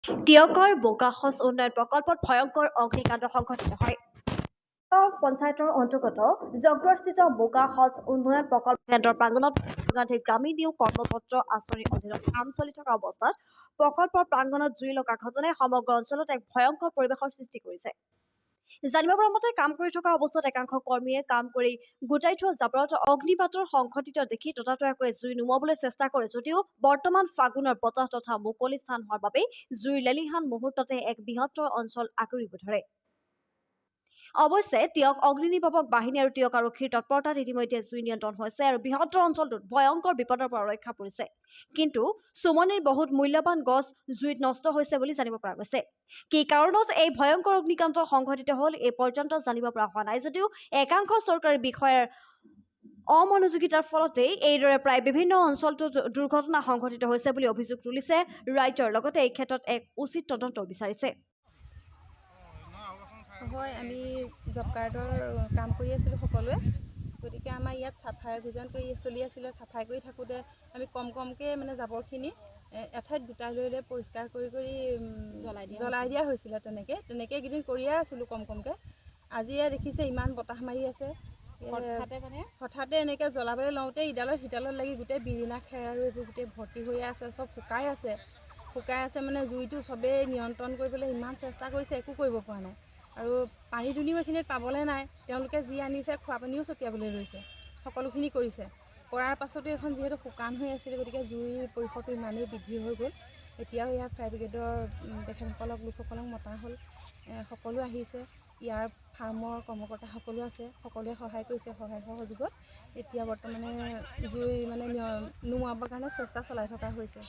টিয়কৰ বোকাখচ উন্নয়ন প্ৰকল্পত ভয়ংকৰ অগ্নিকাণ্ড সংঘটিত হয়। পঞ্চায়তৰ অন্তৰ্গত জগদৰস্থিত বোকাখচ উন্নয়ন প্ৰকল্প কেন্দ্ৰৰ প্ৰাংগণত গান্ধী গ্ৰামীণ নিয়োগ কৰ্মপত্ৰ আঁচনিৰ অধীনত কাম চলি থকা অৱস্থাত প্ৰকল্পৰ প্ৰাংগণত জুই লগা ঘটনাই সমগ্ৰ অঞ্চলত এক ভয়ংকৰ পৰিৱেশৰ সৃষ্টি কৰিছে। জানিব পৰা মতে কাম কৰি থকা অৱস্থাত একাংশ কৰ্মীয়ে কাম কৰি গোটাই থোৱা জাবৰত অগ্নিবাতৰ সংঘটিত দেখি ততাতৈয়াকৈ জুই নুমুৱাবলৈ চেষ্টা কৰে যদিও বৰ্তমান ফাগুনৰ বতাহ তথা মুকলি স্থান হোৱাৰ বাবে জুইৰ লেলিহান মুহূৰ্ততে এক বৃহত্তৰ অঞ্চল আগুৰিব ধৰে। অৱশ্যে টিয়ক অগ্নি নিৰ্বাপক বাহিনী আৰু টিয়ক আৰক্ষীৰ তৎপৰতাত ইতিমধ্যে জুই নিয়ন্ত্ৰণ হৈছে আৰু বৃহত্তৰ অঞ্চলটোত ভয়ংকৰ বিপদৰ পৰা ৰক্ষা পৰিছে। কিন্তু চুমনিৰ বহুত মূল্যৱান গছ জুইত নষ্ট হৈছে বুলি জানিব পৰা গৈছে। কি কাৰণত এই ভয়ংকৰ অগ্নিকাণ্ড সংঘটিত হ'ল এই পৰ্যন্ত জানিব পৰা হোৱা নাই যদিও একাংশ চৰকাৰী বিষয়াৰ অমনোযোগিতাৰ ফলতেই এইদৰে প্ৰায় বিভিন্ন অঞ্চলটোত দুৰ্ঘটনা সংঘটিত হৈছে বুলি অভিযোগ তুলিছে ৰাইজৰ লগতে এই ক্ষেত্ৰত এক উচিত তদন্ত বিচাৰিছে। হয়, আমি জব কাৰ্ডৰ কাম কৰি আছিলোঁ সকলোৱে, গতিকে আমাৰ ইয়াত চাফাই অভিযান চলি আছিলে। চাফাই কৰি থাকোঁতে আমি কমকৈ মানে জাবৰখিনি এঠাইত গোটাই লৈ পৰিষ্কাৰ কৰি জ্বলাই দিয়া হৈছিলে। তেনেকৈ এইকেইদিন কৰিয়ে আছিলোঁ কমকৈ। আজিয়ে দেখিছে ইমান বতাহ মাৰি আছে, হঠাতে এনেকৈ জ্বলাবলৈ লওঁতে ইডালত সিডালত লাগি গোটেই বিৰিণা খেৰ আৰু এইবোৰ গোটেই ভৰ্তি হৈ আছে, চব শুকাই আছে মানে জুইটো চবেই নিয়ন্ত্ৰণ কৰিবলৈ ইমান চেষ্টা কৰিছে, একো কৰিব পৰা নাই। আৰু পানী দুনিও এইখিনিত পাবলৈ নাই, তেওঁলোকে যি আনিছে খোৱা পানীও ছটিয়াবলৈ লৈছে, সকলোখিনি কৰিছে। কৰাৰ পাছতো এখন যিহেতু শুকান হৈ আছিলে, গতিকে জুইৰ পৰিসৰটো ইমানেই বৃদ্ধি হৈ গ'ল। এতিয়াও ইয়াৰ ফায়াৰ ব্ৰিগেডৰ লোকসকলক মতা হ'ল, সকলো আহিছে। ইয়াৰ ফাৰ্মৰ কৰ্মকৰ্তা সকলো আছে, সকলোৱে সহায় কৰিছে। সহায় সহযোগত এতিয়া বৰ্তমানে জুই মানে নুমুৱাবৰ কাৰণে চেষ্টা চলাই থকা হৈছে।